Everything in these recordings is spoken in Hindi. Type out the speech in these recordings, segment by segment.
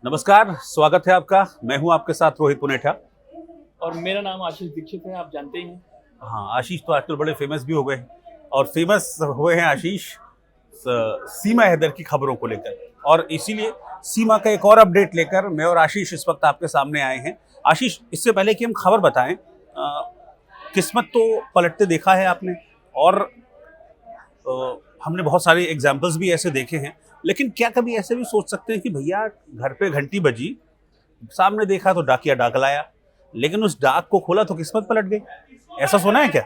नमस्कार, स्वागत है आपका। मैं हूं आपके साथ रोहित पुनेठा। और मेरा नाम आशीष दीक्षित है, आप जानते ही हैं। हाँ, आशीष तो आजकल बड़े फेमस भी हो गए हैं और फेमस हुए हैं आशीष सीमा हैदर की खबरों को लेकर, और इसीलिए सीमा का एक और अपडेट लेकर मैं और आशीष इस वक्त आपके सामने आए हैं। आशीष, इससे पहले कि हम खबर बताएं, किस्मत तो पलटते देखा है आपने, और हमने बहुत सारे एग्जाम्पल्स भी ऐसे देखे हैं, लेकिन क्या कभी ऐसे भी सोच सकते हैं कि भैया घर पे घंटी बजी, सामने देखा तो डाकिया डाक लाया, लेकिन उस डाक को खोला तो किस्मत पलट गई? ऐसा सुना है क्या?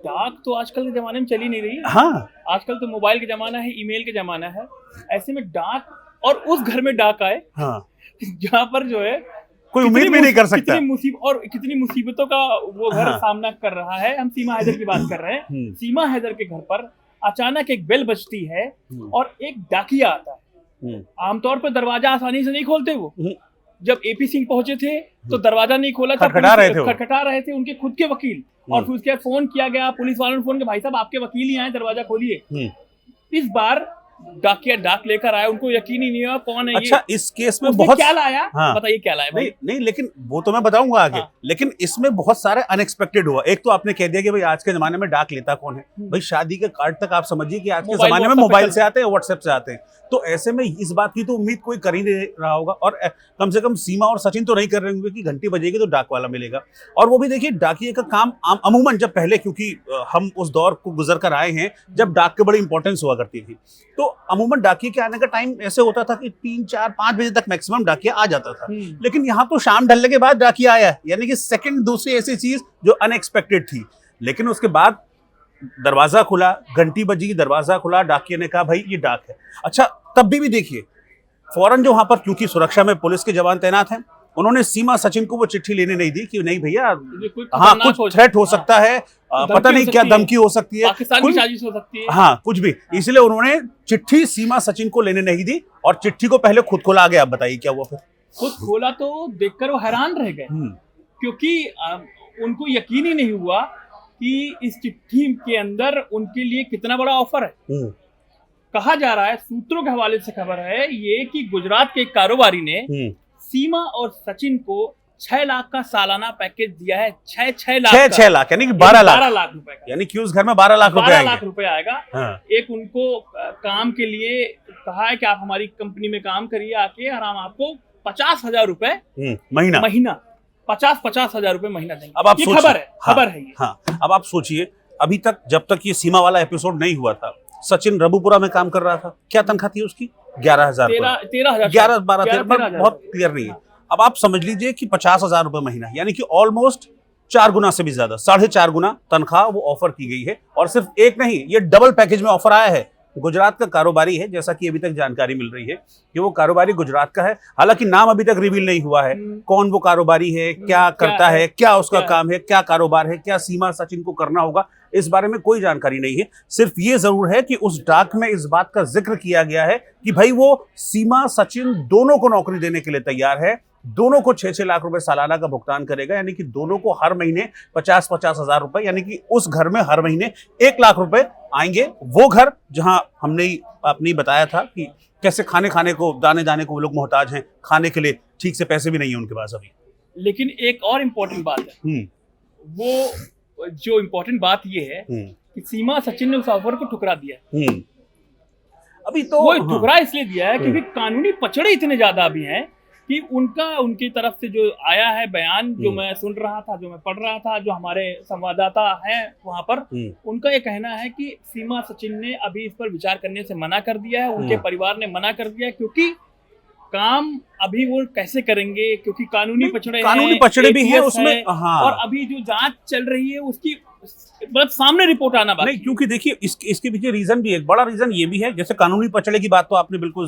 डाक तो आजकल के जमाने में चली नहीं रही है। हाँ, आजकल तो मोबाइल का जमाना है, ईमेल का जमाना है। ऐसे में डाक, और उस घर में डाक आए हाँ, जहाँ पर जो है कोई उम्मीद भी नहीं कर सकता। कितनी मुसीबतों का वो घर हाँ। सामना कर रहा है। हम सीमा हैदर की बात कर रहे हैं। सीमा हैदर के घर पर अचानक एक बेल बजती है और एक डाकिया आता है। आमतौर पर दरवाजा आसानी से नहीं खोलते वो। जब एपी सिंह पहुंचे थे तो दरवाजा नहीं खोला, खटखटा रहे थे उनके खुद के वकील, और फिर उसके बाद फोन किया गया, पुलिस वालों ने फोन किया, भाई साहब आपके वकील ही आए, दरवाजा खोलिए। इस बार डाकिया डाक लेकर आया, उनको यकीन ही नहीं हुआ कौन है ये। अच्छा, इस केस में बहुत क्या लाया? हाँ, बताइए क्या लाया भाई? नहीं, लेकिन वो तो मैं बताऊंगा आगे। हाँ। लेकिन इसमें बहुत सारे अनएक्सपेक्टेड हुआ। एक तो आपने कह दिया कि भाई आज के जमाने में डाक लेता कौन है। भाई शादी के कार्ड तक आप समझिए कि आज के जमाने में मोबाइल से आते हैं, व्हाट्सएप से आते हैं। तो ऐसे में इस बात की तो उम्मीद कोई कर ही नहीं रहा होगा, और कम से कम सीमा और सचिन तो नहीं कर रहे होंगे कि घंटी बजेगी तो डाक वाला मिलेगा। और वो भी देखिए, डाकिए का काम अमूमन जब पहले, क्योंकि हम उस दौर को गुजर कर आए हैं जब डाक की बड़ी इंपॉर्टेंस हुआ करती थी, तो अमूमन डाकिए के आने का टाइम ऐसे होता था कि 3, 4, 5 बजे तक मैक्सिमम डाकिया आ जाता था। लेकिन यहाँ तो शाम ढलने के बाद डाकिया आया, यानी कि सेकंड दूसरी ऐसी चीज जो अनएक्सपेक्टेड थी। लेकिन उसके बाद दरवाजा खुला, घंटी बजी, दरवाजा खुला, डाकिया ने कहा भाई ये डाक है। अच्छा, तब भी देखिए फौरन जो वहां पर, क्योंकि सुरक्षा में पुलिस के जवान तैनात हैं, उन्होंने सीमा सचिन को वो चिट्ठी लेने नहीं दी कि नहीं भैया, हाँ कुछ थ्रेट हो सकता है, पता नहीं क्या धमकी हो सकती है, पाकिस्तान की साजिश हो सकती है, हाँ कुछ भी। इसलिए उन्होंने चिट्ठी सीमा सचिन को लेने नहीं दी, और चिट्ठी को पहले खुद खोला। आगे आप बताइए क्या हुआ फिर? खुद खोला तो देखकर वो हैरान रह गए, क्योंकि उनको यकीन ही नहीं हुआ कि इस चिट्ठी के अंदर उनके लिए कितना बड़ा ऑफर है। कहा जा रहा है, सूत्रों के हवाले से खबर है ये, कि गुजरात के एक कारोबारी ने सीमा और सचिन को 6 लाख का सालाना पैकेज दिया है। 6 लाख यानी कि 12 लाख रुपए का, यानी कि उस घर में 12 लाख रुपए आएगा। हाँ। एक उनको काम के लिए कहा है कि आप हमारी कंपनी में काम करिए आके, और हम आपको 50,000 रुपए महीना 50,000 रुपए महीना देंगे। अब आप खबर है ये। हाँ, अब आप सोचिए, अभी तक जब तक ये सीमा वाला एपिसोड नहीं हुआ था, सचिन रबुपुरा में काम कर रहा था। क्या तनख्वाह थी उसकी? 11,000, 11, 12, बहुत क्लियर नहीं है। अब आप समझ लीजिए कि 50,000 रुपए महीना, यानी कि ऑलमोस्ट 4 गुना से भी ज्यादा, 4.5 गुना तनख्वाह वो ऑफर की गई है। और सिर्फ एक नहीं, ये डबल पैकेज में ऑफर आया है। गुजरात का कारोबारी है, जैसा कि अभी तक जानकारी मिल रही है कि वो कारोबारी गुजरात का है। हालांकि नाम अभी तक रिवील नहीं हुआ है, कौन वो कारोबारी है, क्या करता है, क्या उसका काम है, क्या कारोबार है, क्या सीमा सचिन को करना होगा, इस बारे में कोई जानकारी नहीं है। सिर्फ ये जरूर है कि उस डाक में इस बात का जिक्र किया गया है कि भाई वो सीमा सचिन दोनों को नौकरी देने के लिए तैयार है, दोनों को 6-6 लाख रुपए सालाना का भुगतान करेगा, यानी कि दोनों को हर महीने 50-50 हजार रुपए, यानी कि उस घर में हर महीने 1 लाख रुपए आएंगे। वो घर जहां हमने आपने बताया था कि कैसे खाने को, दाने को वो लोग मोहताज हैं, खाने के लिए ठीक से पैसे भी नहीं है उनके पास अभी। लेकिन एक और इम्पोर्टेंट बात है, वो जो इम्पोर्टेंट बात ये है कि सीमा सचिन ने उस ऑफर को ठुकरा दिया। अभी तो वो ठुकरा इसलिए दिया है क्योंकि कानूनी पचड़े इतने ज्यादा अभी हैं कि उनकी तरफ से जो आया है बयान, जो मैं सुन रहा था, जो मैं पढ़ रहा था, जो हमारे संवाददाता हैं वहां पर, उनका ये कहना है कि सीमा सचिन ने अभी इस पर विचार करने से मना कर दिया है, उनके परिवार ने मना कर दिया है, क्योंकि काम अभी वो कैसे करेंगे, क्योंकि कानूनी पचड़े भी हैं उसमें। हाँ। और अभी जो जांच चल रही है उसकी मतलब सामने रिपोर्ट आना बाकी नहीं, क्योंकि देखिए इसके पीछे रीजन भी, एक बड़ा रीजन ये भी है, जैसे कानूनी पचड़े की बात तो आपने बिल्कुल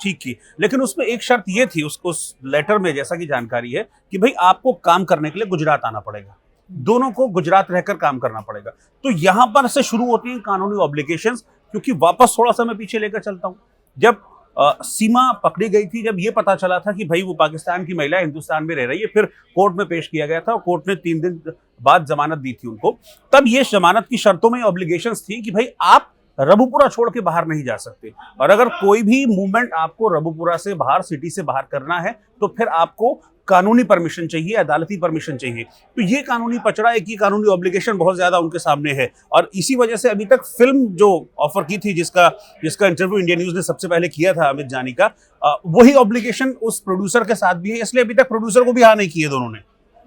ठीक की, लेकिन उसमें एक शर्त ये थी उस लेटर में, जैसा कि जानकारी है, कि भाई आपको काम करने के लिए गुजरात आना पड़ेगा, दोनों को गुजरात रहकर काम करना पड़ेगा। तो यहां पर से शुरू होती हैं कानूनी ऑब्लिगेशंस। क्योंकि वापस थोड़ा सा मैं पीछे लेकर चलता हूं, जब सीमा पकड़ी गई थी, जब ये पता चला था कि भाई वो पाकिस्तान की महिला हिंदुस्तान में रह रही है, फिर कोर्ट में पेश किया गया था और कोर्ट ने 3 दिन बाद जमानत दी थी उनको। तब ये जमानत की शर्तों में ऑब्लिगेशंस थी कि भाई आप रबुपुरा छोड़ के बाहर नहीं जा सकते। और अगर कोई भी मूवमेंट आपको रबुपुरा से बाहर, सिटी से बाहर करना है तो फिर आपको कानूनी परमिशन चाहिए, अदालती परमिशन चाहिए। तो ये कानूनी पचड़ा है कि कानूनी ऑब्लिगेशन बहुत ज्यादा उनके सामने है। और इसी वजह से अभी तक फिल्म जो ऑफर की थी, जिसका इंटरव्यू इंडिया न्यूज ने सबसे पहले किया था अमित जानी का, वही ऑब्लिगेशन उस प्रोड्यूसर के साथ भी है। इसलिए अभी तक प्रोड्यूसर को भी हाँ नहीं किए दोनों ने,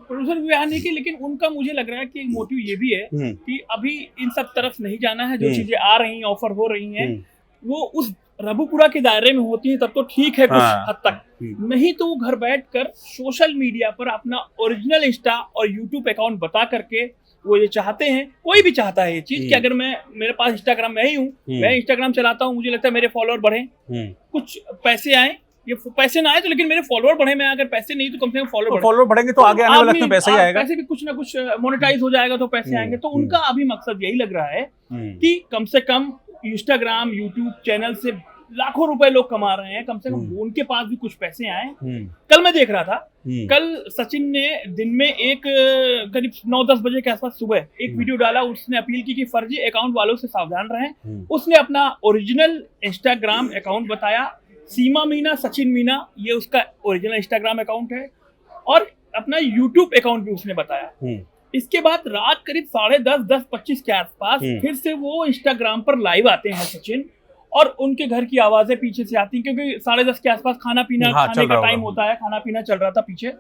प्रोड्यूसर भी यहाँ नहीं की। लेकिन उनका मुझे लग रहा है कि एक मोटिव ये भी है कि अभी इन सब तरफ नहीं जाना है। जो चीजें आ रही हैं, ऑफर हो रही हैं, वो उस रबुपुरा के दायरे में होती हैं तब तो ठीक है कुछ हद तक, नहीं तो वो घर बैठकर सोशल मीडिया पर अपना ओरिजिनल इंस्टा और यूट्यूब अकाउंट बता करके वो ये चाहते हैं, कोई भी चाहता है ये चीज कि अगर मेरे पास इंस्टाग्राम में ही हूँ, मैं इंस्टाग्राम चलाता हूँ, मुझे लगता है मेरे फॉलोअर बढ़े, कुछ पैसे आए, ये पैसे ना आए तो लेकिन मेरे फॉलोअर बढ़े। मैं अगर पैसे नहीं तो कम से कम फॉलोअर बढ़ेंगे तो आगे आने वाला वक्त में पैसा ही आएगा, पैसे भी कुछ ना कुछ मोनेटाइज हो जाएगा तो पैसे आएंगे। तो उनका अभी मकसद यही लग रहा है कि कम से कम इंस्टाग्राम यूट्यूब चैनल से लाखों रुपए लोग कमा रहे हैं, कम से कम उनके पास भी कुछ पैसे आए। कल मैं देख रहा था, कल सचिन ने दिन में एक करीब 9-10 बजे के आसपास सुबह एक वीडियो डाला। उसने अपील की कि फर्जी अकाउंट वालों से सावधान रहें। उसने अपना ओरिजिनल इंस्टाग्राम अकाउंट बताया, सीमा मीना सचिन मीना, ये उसका ओरिजिनल इंस्टाग्राम अकाउंट है, और अपना यूट्यूब अकाउंट भी उसने बताया। इसके बाद रात करीब 10:30, 10:25 के आसपास फिर से वो इंस्टाग्राम पर लाइव आते हैं सचिन, और उनके घर की आवाजें पीछे से आती हैं क्योंकि 10:30 के आसपास खाने का टाइम होता है, खाना पीना चल रहा था पीछे।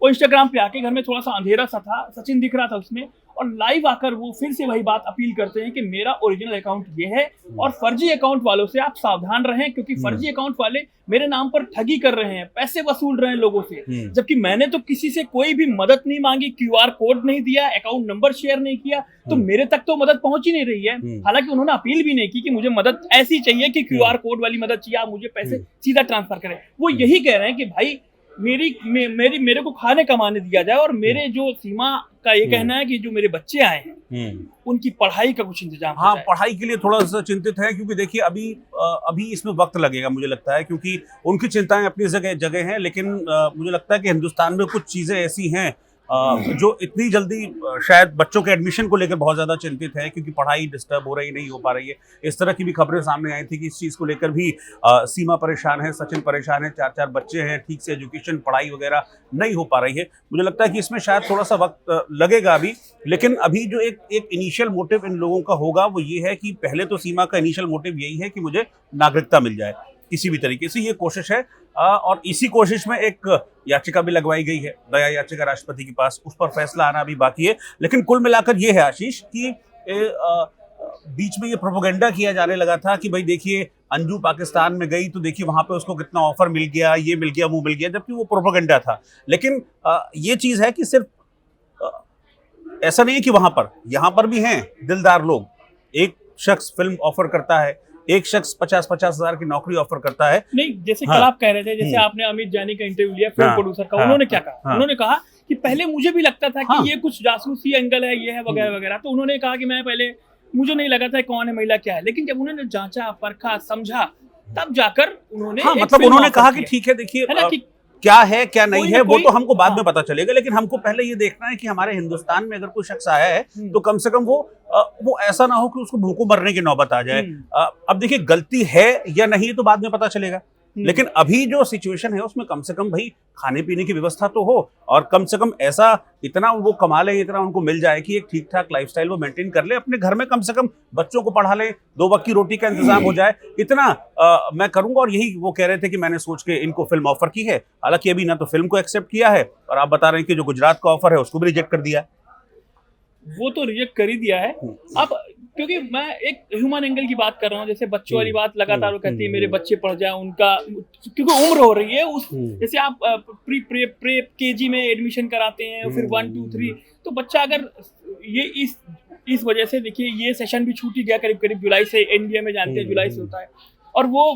वो इंस्टाग्राम पे आके, घर में थोड़ा सा अंधेरा सा था, सचिन दिख रहा था उसमें, और लाइव आकर वो फिर से वही बात अपील करते हैं कि मेरा ओरिजिनल अकाउंट ये है और फर्जी अकाउंट वालों से आप सावधान रहें, क्योंकि फर्जी अकाउंट वाले मेरे नाम पर ठगी कर रहे हैं, पैसे वसूल रहे हैं लोगों से, जबकि मैंने तो किसी से कोई भी मदद नहीं मांगी, QR कोड नहीं दिया, अकाउंट नंबर शेयर नहीं किया, तो मेरे तक तो मदद पहुंच ही नहीं रही है। हालांकि उन्होंने अपील भी नहीं की कि मुझे मदद ऐसी चाहिए कि QR कोड वाली मदद चाहिए, आप मुझे पैसे सीधा ट्रांसफर करें। वो यही कह रहे हैं कि भाई मेरे को खाने कमाने दिया जाए, और मेरे जो सीमा का ये कहना है कि जो मेरे बच्चे आए हैं उनकी पढ़ाई का कुछ इंतजाम। हाँ, पढ़ाई के लिए थोड़ा सा चिंतित है, क्योंकि देखिए अभी इसमें वक्त लगेगा मुझे लगता है, क्योंकि उनकी चिंताएं अपनी जगह हैं, लेकिन मुझे लगता है कि हिंदुस्तान में कुछ चीजें ऐसी हैं जो इतनी जल्दी शायद बच्चों के एडमिशन को लेकर बहुत ज़्यादा चिंतित है, क्योंकि पढ़ाई डिस्टर्ब हो रही नहीं हो पा रही है। इस तरह की भी खबरें सामने आई थी कि इस चीज़ को लेकर भी सीमा परेशान है, सचिन परेशान है, 4 बच्चे हैं, ठीक से एजुकेशन पढ़ाई वगैरह नहीं हो पा रही है। मुझे लगता है कि इसमें शायद थोड़ा सा वक्त लगेगा अभी, लेकिन अभी जो एक इनिशियल मोटिव इन लोगों का होगा वो ये है कि पहले तो सीमा का इनिशियल मोटिव यही है कि मुझे नागरिकता मिल जाए किसी भी तरीके से, ये कोशिश है। और इसी कोशिश में एक याचिका भी लगवाई गई है, दया याचिका राष्ट्रपति के पास, उस पर फैसला आना भी बाकी है। लेकिन कुल मिलाकर ये है आशीष कि बीच में ये प्रोपेगेंडा किया जाने लगा था कि भाई देखिए अंजू पाकिस्तान में गई तो देखिए वहां पे उसको कितना ऑफर मिल गया, ये मिल गया, वो मिल गया, जबकि वो प्रोपेगेंडा था। लेकिन ये चीज है कि सिर्फ ऐसा नहीं है कि यहाँ पर भी हैं दिलदार लोग। एक शख्स फिल्म ऑफर करता है, एक शख्स 50-50 हजार की नौकरी ऑफर करता है। नहीं, जैसे कल आप कह रहे थे, जैसे आपने अमित जानी का इंटरव्यू लिया, फिल्म प्रोड्यूसर का, उन्होंने क्या कहा? उन्होंने कहा कि पहले मुझे भी लगता था कि ये कुछ जासूसी एंगल है, ये है वगैरह वगैरह। तो उन्होंने कहा कि मैं पहले मुझे नहीं लगा था कौन है महिला क्या है, लेकिन जब उन्होंने जांचा, परखा, समझा, तब जाकर उन्होंने मतलब उन्होंने कहा कि ठीक है, देखिए क्या है क्या नहीं है वो तो हमको बाद में पता चलेगा, लेकिन हमको पहले ये देखना है कि हमारे हिंदुस्तान में अगर कोई शख्स आया है तो कम से कम वो ऐसा ना हो कि उसको भूखों मरने की नौबत आ जाए। अब देखिए गलती है या नहीं तो बाद में पता चलेगा, लेकिन अभी जो सिचुएशन है उसमें कम से कम भाई खाने पीने की व्यवस्था तो हो, और कम से कम ऐसा इतना वो कमा ले, इतना उनको मिल जाए कि एक ठीक ठाक लाइफस्टाइल वो मेंटेन कर ले, अपने घर में कम से कम बच्चों को पढ़ा ले, 2 वक्त की रोटी का इंतजाम हो जाए, इतना मैं करूंगा। और यही वो कह रहे थे कि मैंने सोच के इनको फिल्म ऑफर की है। हालांकि अभी ना तो फिल्म को एक्सेप्ट किया है, और आप बता रहे हैं कि जो गुजरात का ऑफर है उसको भी रिजेक्ट कर दिया है। वो तो रिजेक्ट कर ही दिया है। अब क्योंकि मैं एक ह्यूमन एंगल की बात कर रहा हूँ, जैसे बच्चों वाली बात लगातार वो कहती है मेरे बच्चे पढ़ जाए, उनका क्योंकि उम्र हो रही है उस, जैसे आप प्री केजी में एडमिशन कराते हैं, फिर 1 2 3, तो बच्चा अगर ये इस वजह से, देखिए ये सेशन भी छूट ही गया करीब जुलाई से, इंडिया में जानते हैं जुलाई से होता है, और वो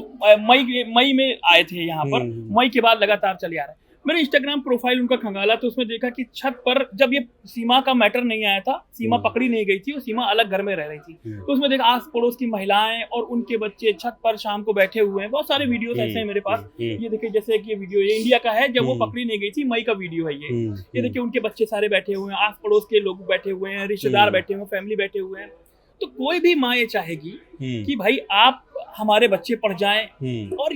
मई में आए थे यहाँ पर, मई के बाद लगातार चले आ रहे हैं। मैंने इंस्टाग्राम प्रोफाइल उनका खंगाला तो उसमें देखा कि छत पर, जब ये सीमा का मैटर नहीं आया था, सीमा पकड़ी नहीं गई थी, वो सीमा अलग घर में रह रही थी, तो उसमें देखा आस पड़ोस की महिलाएं और उनके बच्चे छत पर शाम को बैठे हुए हैं। बहुत सारे वीडियोस ऐसे हैं मेरे पास, ये देखिए, जैसे कि ये वीडियो ये इंडिया का है, जब वो पकड़ी नहीं गई थी, मई का वीडियो है ये देखिए, उनके बच्चे सारे बैठे हुए हैं, आस पड़ोस के लोग बैठे हुए हैं, रिश्तेदार बैठे हुए हैं, फैमिली बैठे हुए हैं। तो कोई भी माँ ये चाहेगी कि भाई आप हमारे बच्चे पढ़ जाएं, और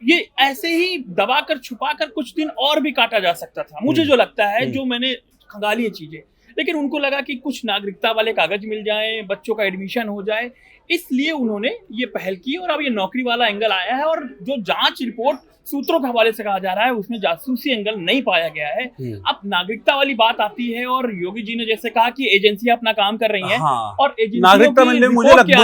ये ऐसे ही दबाकर छुपाकर कुछ दिन और भी काटा जा सकता था, मुझे जो लगता है, जो मैंने खंगाली ये चीजें। लेकिन उनको लगा कि कुछ नागरिकता वाले कागज मिल जाए, बच्चों का एडमिशन हो जाए, इसलिए उन्होंने ये पहल की। और अब ये नौकरी वाला एंगल आया है, और जो जांच रिपोर्ट सूत्रों के हवाले से कहा जा रहा है उसमें जासूसी एंगल नहीं पाया गया है। अब नागरिकता वाली बात आती है, और योगी जी ने जैसे कहा कि एजेंसियां अपना काम कर रही हैं, और नागरिकता मिलने में मुझे लगता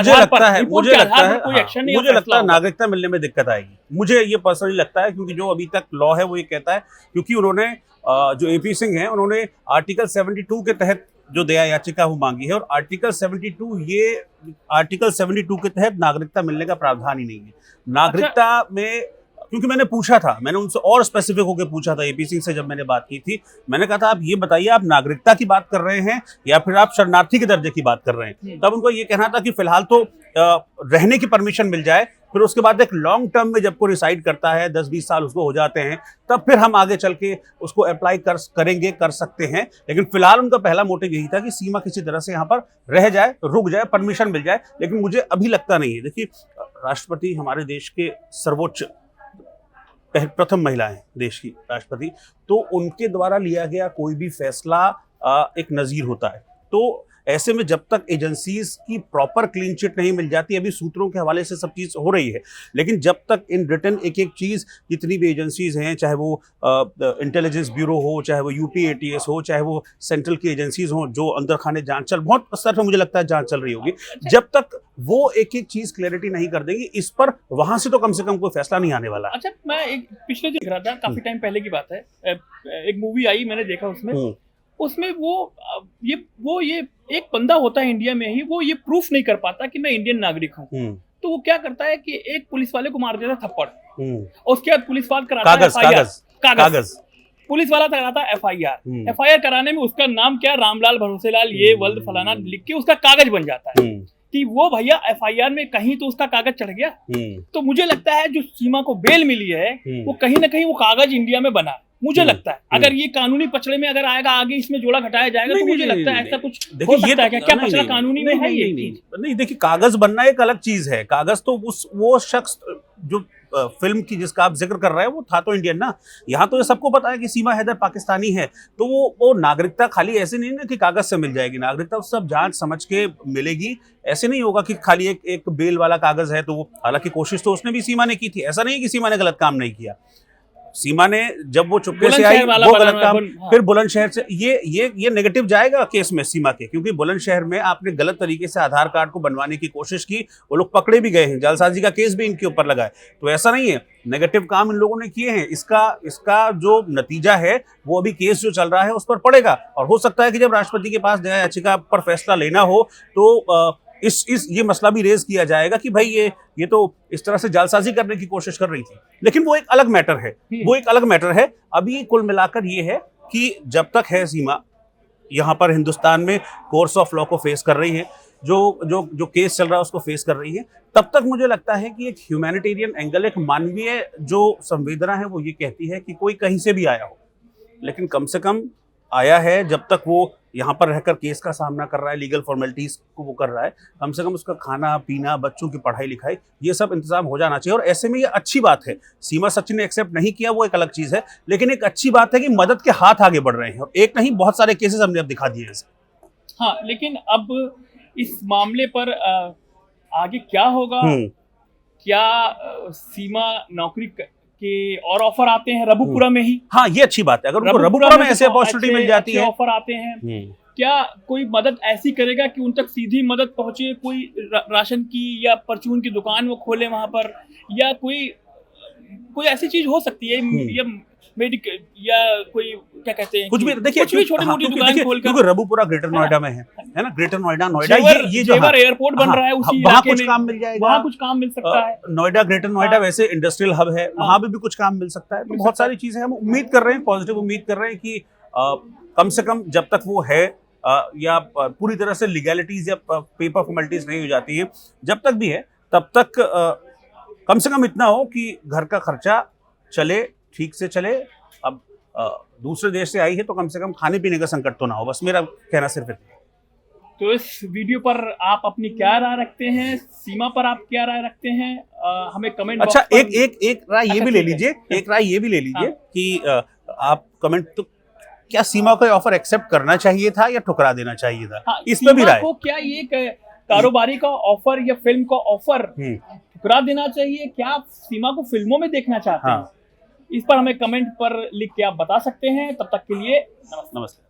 है नागरिकता मिलने में दिक्कत आएगी। मुझे ये पर्सनली लगता है, क्योंकि जो अभी तक लॉ है वो ये कहता है, क्योंकि उन्होंने जो एपी सिंह हैं उन्होंने आर्टिकल 72 के तहत जो दया याचिका वो मांगी है, और आर्टिकल 72 के तहत नागरिकता मिलने का प्रावधान ही नहीं है। नागरिकता में, क्योंकि मैंने पूछा था, मैंने उनसे और स्पेसिफिक होकर पूछा था एपी सिंह से, जब मैंने बात की थी, मैंने कहा था आप ये बताइए आप नागरिकता की बात कर रहे हैं या फिर आप शरणार्थी के दर्जे की बात कर रहे हैं। तब उनको ये कहना था कि फिलहाल तो रहने की परमिशन मिल जाए, फिर उसके बाद एक लॉन्ग टर्म में जब को रिसाइड करता है, 10-20 साल उसको हो जाते हैं, तब फिर हम आगे चल के उसको अप्लाई कर सकते हैं। लेकिन फिलहाल उनका पहला मोटिव यही था कि सीमा किसी तरह से यहाँ पर रह जाए, रुक जाए, परमिशन मिल जाए। लेकिन मुझे अभी लगता नहीं है। देखिए, राष्ट्रपति हमारे देश के सर्वोच्च प्रथम महिला है देश की राष्ट्रपति, तो उनके द्वारा लिया गया कोई भी फैसला एक नज़ीर होता है। तो ऐसे में जब तक एजेंसीज की प्रॉपर क्लीन चिट नहीं मिल जाती, अभी सूत्रों के हवाले से सब चीज़ हो रही है, लेकिन जब तक इन रिटर्न एक एक चीज़, जितनी भी एजेंसीज हैं, चाहे वो इंटेलिजेंस ब्यूरो हो, चाहे वो यूपी एटीएस हो, चाहे वो सेंट्रल की एजेंसीज हो, जो अंदर खाने जांच बहुत स्तर पर मुझे लगता है जांच चल रही होगी, जब तक वो एक एक चीज़ क्लैरिटी नहीं कर देंगी इस पर, वहां से तो कम कोई फैसला नहीं आने वाला। अच्छा, मैं एक पिछले देख रहा था, काफी टाइम पहले की बात है, एक मूवी आई, मैंने देखा उसमें वो ये एक बंदा होता है इंडिया में ही, वो ये प्रूफ नहीं कर पाता कि मैं इंडियन नागरिक हूँ, तो वो क्या करता है कि एक पुलिस वाले को मार देता थप्पड़, और उसके बाद पुलिस वाला कराता है कागज, पुलिस वाला कराता है एफआईआर कराने में उसका नाम क्या, रामलाल भरोसेलाल ये वल्द फलाना लिख के उसका कागज बन जाता है कि वो भैया एफआईआर में कहीं तो उसका कागज चढ़ गया। तो मुझे लगता है जो सीमा को बेल मिली है, वो कहीं ना कहीं वो कागज इंडिया में बना, मुझे लगता है। अगर ये कानूनी पचड़े में अगर आएगा, आगे इसमें जोड़ा घटाया जाएगा, तो मुझे लगता है ऐसा कुछ हो सकता है। क्या पचड़ा कानूनी में है? ये नहीं, देखिए, कागज बनना एक अलग चीज है। कागज तो वो शख्स जो फिल्म की जिसका आप जिक्र कर रहे हैं, वो था तो इंडियन ना। यहाँ तो ये सबको पता है कि सीमा हैदर पाकिस्तानी है, तो वो नागरिकता खाली ऐसे नहीं ना कि कागज से मिल जाएगी। नागरिकता सब जांच समझ के मिलेगी। ऐसे नहीं होगा कि खाली एक बेल वाला कागज है तो वो, हालांकि कोशिश तो उसने भी सीमा ने की थी, ऐसा नहीं कि सीमा ने गलत काम नहीं किया। सीमा ने जब वो चुपके से आई, वो गलत काम, फिर बुलंदशहर से ये नेगेटिव जाएगा केस में सीमा के, क्योंकि बुलंदशहर में आपने गलत तरीके से आधार कार्ड को बनवाने की कोशिश की, वो लोग पकड़े भी गए हैं, जालसाजी का केस भी इनके ऊपर लगा है। तो ऐसा नहीं है, नेगेटिव काम इन लोगों ने किए हैं। इसका जो नतीजा है वो अभी केस जो चल रहा है उस पर पड़ेगा, और हो सकता है कि जब राष्ट्रपति के पास दया याचिका पर फैसला लेना हो तो ये मसला भी रेज किया जाएगा कि भाई ये तो इस तरह से जालसाजी करने की कोशिश कर रही थी। लेकिन वो एक अलग मैटर है। अभी कुल मिलाकर ये है कि जब तक है सीमा यहाँ पर हिंदुस्तान में कोर्स ऑफ लॉ को फेस कर रही है, जो केस चल रहा है उसको फेस कर रही है, तब तक मुझे लगता है कि एक ह्यूमैनिटेरियन एंगल, एक मानवीय जो संवेदना है, वो ये कहती है कि कोई कहीं से भी आया हो, लेकिन कम से कम आया है, जब तक वो यहाँ पर रहकर केस का सामना कर रहा है, लीगल फॉर्मेलिटीज को वो कर रहा है, कम से कम उसका खाना पीना, बच्चों की पढ़ाई लिखाई, ये सब इंतजाम हो जाना चाहिए। और ऐसे में ये अच्छी बात है, सीमा सचिन ने एक्सेप्ट नहीं किया, वो एक अलग चीज़ है, लेकिन एक अच्छी बात है कि मदद के हाथ आगे बढ़ रहे हैं, और एक नहीं बहुत सारे केसेस हमने अब दिखा दिए हैं। हाँ, लेकिन अब इस मामले पर आगे क्या होगा? क्या सीमा नौकरी के और ऑफर आते हैं रबुपुरा में ही? हाँ, ये अच्छी बात है, अगर उनको रबुपुरा में ऐसे अपॉर्चुनिटी मिल जाती है, ऑफर आते हैं, क्या कोई मदद ऐसी करेगा कि उन तक सीधी मदद पहुंचे? कोई राशन की या परचून की दुकान वो खोले वहां पर, या कोई ऐसी चीज हो सकती है, या मेडिकल, या कोई क्या कहते हैं, कुछ भी, देखिए, कुछ भी छोटी मोटी दुकान खोलकर, क्योंकि रबुपुरा ग्रेटर नोएडा में है ना, ग्रेटर नोएडा ये जो एयरपोर्ट बन रहा है, उसी वहाँ कुछ काम मिल जाएगा, वहाँ कुछ काम मिल सकता है। नोएडा, ग्रेटर नोएडा वैसे इंडस्ट्रियल हब है, वहाँ भी कुछ काम मिल सकता है। तो बहुत सारी चीजें हम उम्मीद कर रहे हैं, पॉजिटिव उम्मीद कर रहे हैं कि कम से कम जब तक वो है, या पूरी तरह से लीगैलिटीज या पेपर फॉर्मेलिटीज नहीं हो जाती है, जब तक भी है, तब तक कम से कम इतना हो कि घर का खर्चा चले, ठीक से चले। अब दूसरे देश से आई है तो कम से कम खाने पीने का संकट तो ना हो, बस मेरा कहना सिर्फ इतना। तो इस वीडियो पर आप अपनी क्या राय रखते हैं, सीमा पर आप क्या राय रखते हैं, हमें कमेंट अच्छा बॉक्स एक राय ये भी ले लीजिए, एक राय ये भी ले लीजिए कि आप कमेंट तो क्या सीमा को ऑफर एक्सेप्ट करना चाहिए था या ठुकरा देना चाहिए था, इसमें भी राय को क्या ये कारोबारी का ऑफर या फिल्म का ऑफर ठुकरा देना चाहिए, क्या सीमा को फिल्मों में देखना चाहते हैं, इस पर हमें कमेंट पर लिख के आप बता सकते हैं। तब तक के लिए नमस्ते।